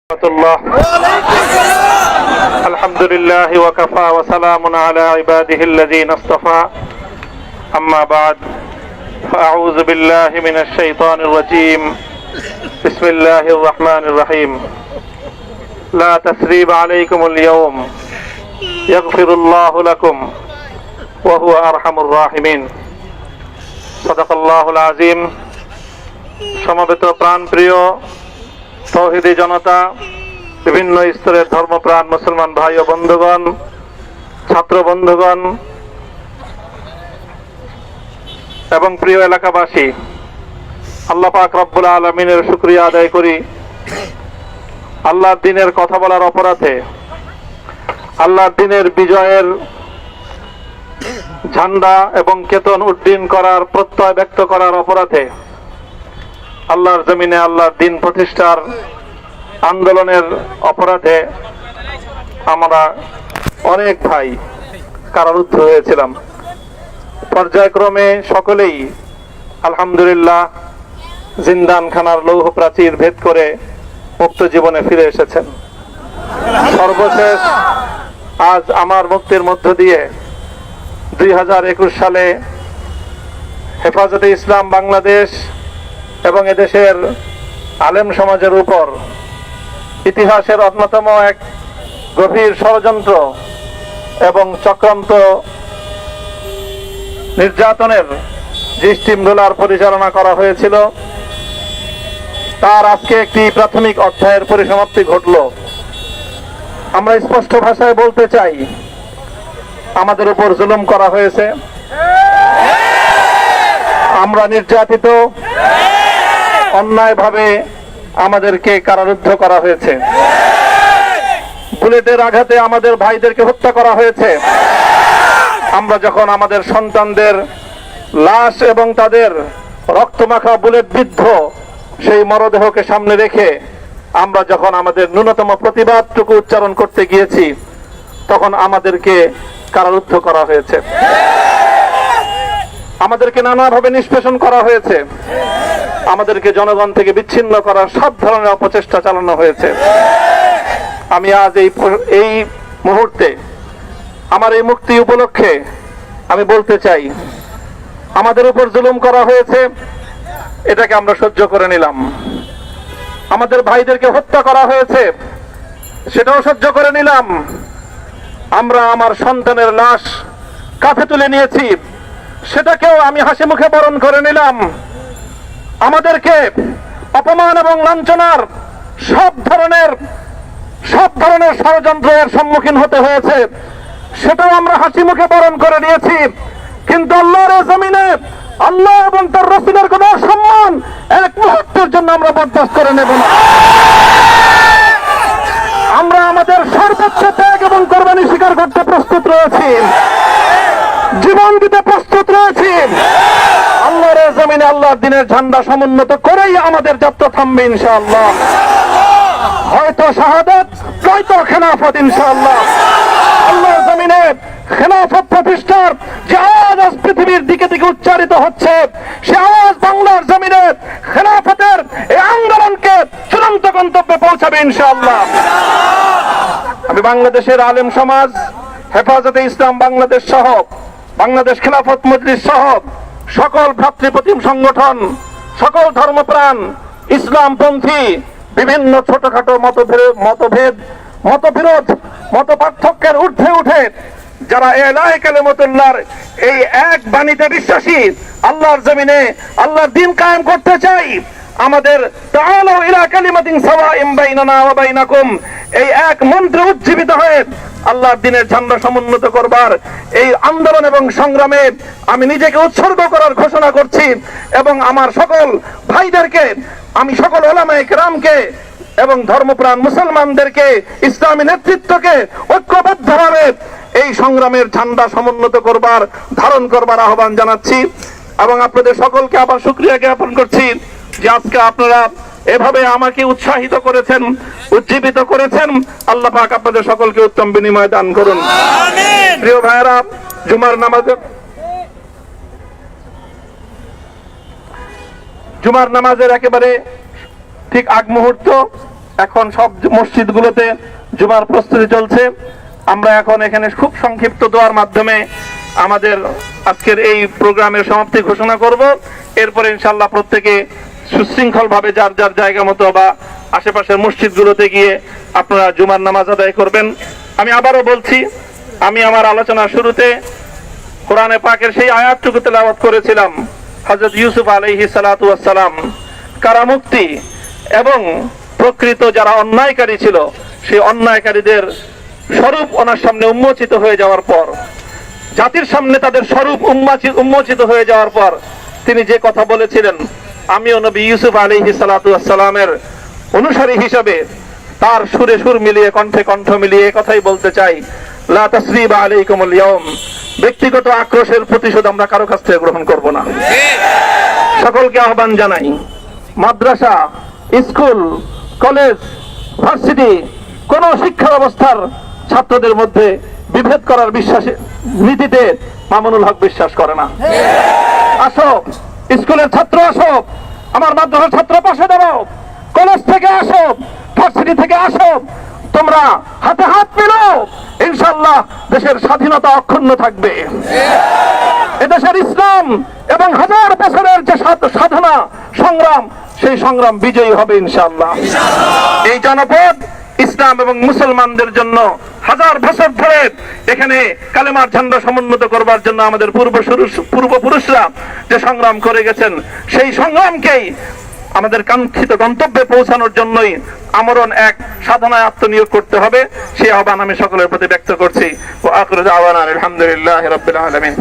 الله الحمد لله وكفى وسلام على عباده الذين اصطفى أما بعد فأعوذ بالله من الشيطان الرجيم بسم الله الرحمن الرحيم لا تثريب عليكم اليوم يغفر الله لكم وهو أرحم الراحمين صدق الله العظيم সমবেত প্রাণপ্রিয় তৌহিদি জনতা, বিভিন্ন স্তরের ধর্মপ্রাণ মুসলমান ভাই ও বন্ধুগণ, ছাত্র বন্ধুগণ এবং প্রিয় এলাকাবাসী, আল্লাহ পাক রব্বুল আলামিনের শুকরিয়া আদায় করি। আল্লাহর দ্বীনের কথা বলার অপরাধে, আল্লাহর দ্বীনের বিজয়ের ঝান্ডা এবং কেতন উড্ডীন করার প্রত্যয় ব্যক্ত করার অপরাধে, আল্লাহর জমিনে আল্লাহর দ্বীন প্রতিষ্ঠার আন্দোলনের অপরাধে আমরা অনেক ভাই কারারুদ্ধ হয়েছিলাম। পর্যায়ক্রমে সকলেই আলহামদুলিল্লাহ জিন্দানখানার লৌহ প্রাচীর ভেদ করে মুক্ত জীবনে ফিরে এসেছেন। সর্বশেষ আজ আমার মুক্তির মধ্য দিয়ে 2021 সালে হেফাজতে ইসলাম বাংলাদেশ এবং এদেশের আলেম সমাজের উপর ইতিহাসের অন্যতম এক গভীর ষড়যন্ত্র এবং চক্রান্ত নির্যাতনের যে স্টিমরোলার পরিচালনা করা হয়েছিল, তার আজকে একটি প্রাথমিক অধ্যায়ের পরিসমাপ্তি ঘটল। আমরা স্পষ্ট ভাষায় বলতে চাই, আমাদের উপর জুলুম করা হয়েছে, আমরা নির্যাতিত, অন্যায়ভাবে আমাদেরকে কারারুদ্ধ করা হয়েছে, বুলেটের আঘাতে আমাদের ভাইদেরকে হত্যা করা হয়েছে। আমরা যখন আমাদের সন্তানদের লাশ এবং তাদের রক্তমাখা বুলেট বিদ্ধ সেই মরদেহকে সামনে রেখে আমরা যখন আমাদের ন্যূনতম প্রতিবাদটুকু উচ্চারণ করতে গিয়েছি, তখন আমাদেরকে কারারুদ্ধ করা হয়েছে, আমাদেরকে নানাভাবে নিষ্পেষণ করা হয়েছে, আমাদেরকে জনগণ থেকে বিচ্ছিন্ন করার সব ধরনের অপচেষ্টা চালানো হয়েছে। আমি আজ এই মুহূর্তে আমার এই মুক্তি উপলক্ষে আমি বলতে চাই, আমাদের উপর জুলুম করা হয়েছে, এটাকে আমরা সহ্য করে নিলাম। আমাদের ভাইদেরকে হত্যা করা হয়েছে, সেটাও সহ্য করে নিলাম। আমরা আমার সন্তানের লাশ কাঁধে তুলে নিয়েছি, সেটাকেও আমি হাসি মুখে বরণ করে নিলাম। আমাদেরকে অপমান এবং লাঞ্ছনার সব ধরনের ষড়যন্ত্রের সম্মুখীন হতে হয়েছে, সেটাও আমরা হাসি মুখে বরণ করে নিয়েছি। কিন্তু আল্লাহর জমিনে আল্লাহ এবং তার রাসূলের কোন সম্মান এক মুহূর্তের জন্য আমরা বরদাস্ত করে নেব না। আমরা আমাদের সর্বোচ্চ ত্যাগ এবং কোরবানি স্বীকার করতে প্রস্তুত রয়েছি, জীবন দিতে প্রস্তুত রয়েছি। আল্লাহর জমিনে আল্লাহর দ্বীনের ঝান্ডা সমুন্নত করেই আমাদের যাত্রা থামবে ইনশাআল্লাহ। হয়তো শাহাদাত, নয়তো খেলাফত ইনশাআল্লাহ। আল্লাহর জমিনে খেলাফত প্রতিষ্ঠার যে আওয়াজ পৃথিবীর দিকে দিকে উচ্চারিত হচ্ছে, সে আওয়াজ বাংলার জমিনে খেলাফতের এই আন্দোলনকে চূড়ান্ত গন্তব্যে পৌঁছাবে ইনশাআল্লাহ। আমি বাংলাদেশের আলেম সমাজ, হেফাজতে ইসলাম বাংলাদেশ সহ বাংলাদেশ খেলাফত মজলিস সহ সকল ভ্রাতৃপ্রতিম সংগঠন, সকল ধর্মপ্রাণ, ইসলামপন্থী বিভিন্ন ছোটখাটো মতবিরোধ, মত পার্থক্যের ঊর্ধ্বে উঠে যারা এলায়ে কালিমাতুল্লাহর এই এক বাণীতে বিশ্বাসী, আল্লাহর জমিনে আল্লাহর দ্বীন কায়েম করতে চাই, আমাদের তাআলু ইলা কালিমাতিন সাওয়াইন বাইনানা ওয়া বাইনাকুম এই এক মন্ত্রে উজ্জীবিত হয়ে আল্লাহর দ্বীনের ঝান্ডা সমুন্নত করবার এই আন্দোলন এবং সংগ্রামে আমি নিজেকে উৎসর্গ করার ঘোষণা করছি। এবং আমার সকল ভাইদেরকে, আমি সকল উলামায়ে কেরামকে এবং ধর্মপ্রাণ মুসলমানদেরকে, ইসলামী নেতৃত্বকে ঐক্যবদ্ধভাবে এই সংগ্রামের ঝান্ডা সমুন্নত করবার, ধারণ করবার আহ্বান জানাচ্ছি। এবং আপনাদের সকলকে আবার শুকরিয়া জ্ঞাপন করছি যে আজকে আপনারা এভাবে আমাকে উৎসাহিত করেছেন, উজ্জীবিত করেছেন। আল্লাহ পাক আপনাদের সকলকে উত্তম বিনিময় দান করুন। আমিন। প্রিয় ভাইরা, জুমার নামাজের একেবারে ঠিক আগ মুহূর্ত এখন সব মসজিদগুলোতে জুমার প্রস্তুতি চলছে। আমরা এখন এখানে খুব সংক্ষিপ্ত দোয়ার মাধ্যমে আমাদের আজকের এই প্রোগ্রামের সমাপ্তি ঘোষণা করব। এরপরে ইনশাআল্লাহ প্রত্যেকে সুশৃঙ্খল ভাবে যার যার জায়গা মতো বা আশেপাশের মসজিদগুলোতে গিয়ে আপনারা জুমার নামাজ আদায় করবেন। আমি আবারও বলছি, আমি আমার আলোচনার শুরুতে কোরআনে পাকের সেই আয়াতটুকু তেলাওয়াত করেছিলাম, হযরত ইউসুফ আলাইহিস সালাতু ওয়াস সালাম কারামুক্তি এবং প্রকৃত যারা অন্যায়কারী ছিল সেই অন্যায়কারীদের স্বরূপ ওনার সামনে উন্মোচিত হয়ে যাওয়ার পর, জাতির সামনে তাদের স্বরূপ উন্মোচিত হয়ে যাওয়ার পর তিনি যে কথা বলেছিলেন, আমিও নবী ইউসুফ আলাইহিস সালাতু ওয়াস সালামের অনুসারী হিসেবে তার সুরে সুর মিলিয়ে কণ্ঠে কণ্ঠ মিলিয়ে কথাই বলতে চাই, লা তাসরিবা আলাইকুমুল ইয়াউম, ব্যক্তিগত আক্রোশের প্রতিশোধ আমরা কারো কাছ থেকে গ্রহণ করব না। সকলকে আহ্বান জানাই, মাদ্রাসা, স্কুল, কলেজ, ভার্সিটি কোন শিক্ষা ব্যবস্থার ছাত্রদের মধ্যে বিভেদ করার নীতিতে মামুনুল হক বিশ্বাস করে না। আসো, স্কুলের ছাত্র আসো, আমার মাদ্রাসার ছাত্র পাশে দাঁড়াও, কলেজ থেকে আসো, ভার্সিটি থেকে আসো, তোমরা হাতে হাত মিলাও, ইনশাআল্লাহ দেশের স্বাধীনতা অক্ষুণ্ণ থাকবে। এদেশের ইসলাম এবং হাজার বছরের যে সাধনা সংগ্রাম, সেই সংগ্রাম বিজয়ী হবে ইনশাআল্লাহ। এই জনপদ ইসলাম এবং মুসলমানদের জন্য হাজার বছর ধরে এখানে কালেমার ঝান্ডা সমুন্নত করবার জন্য আমাদের পূর্বপুরুষরা যে সংগ্রাম করে গেছেন, সেই সংগ্রামকেই আমাদের কাঙ্ক্ষিত গন্তব্যে পৌঁছানোর জন্যই আমরণ এক সাধনায় আত্মনিয়োগ করতে হবে। সেই আহ্বান আমি সকলের প্রতি ব্যক্ত করছি। ওয়া আখিরু দাওয়ানা আলহামদুলিল্লাহি রাব্বিল আলামিন।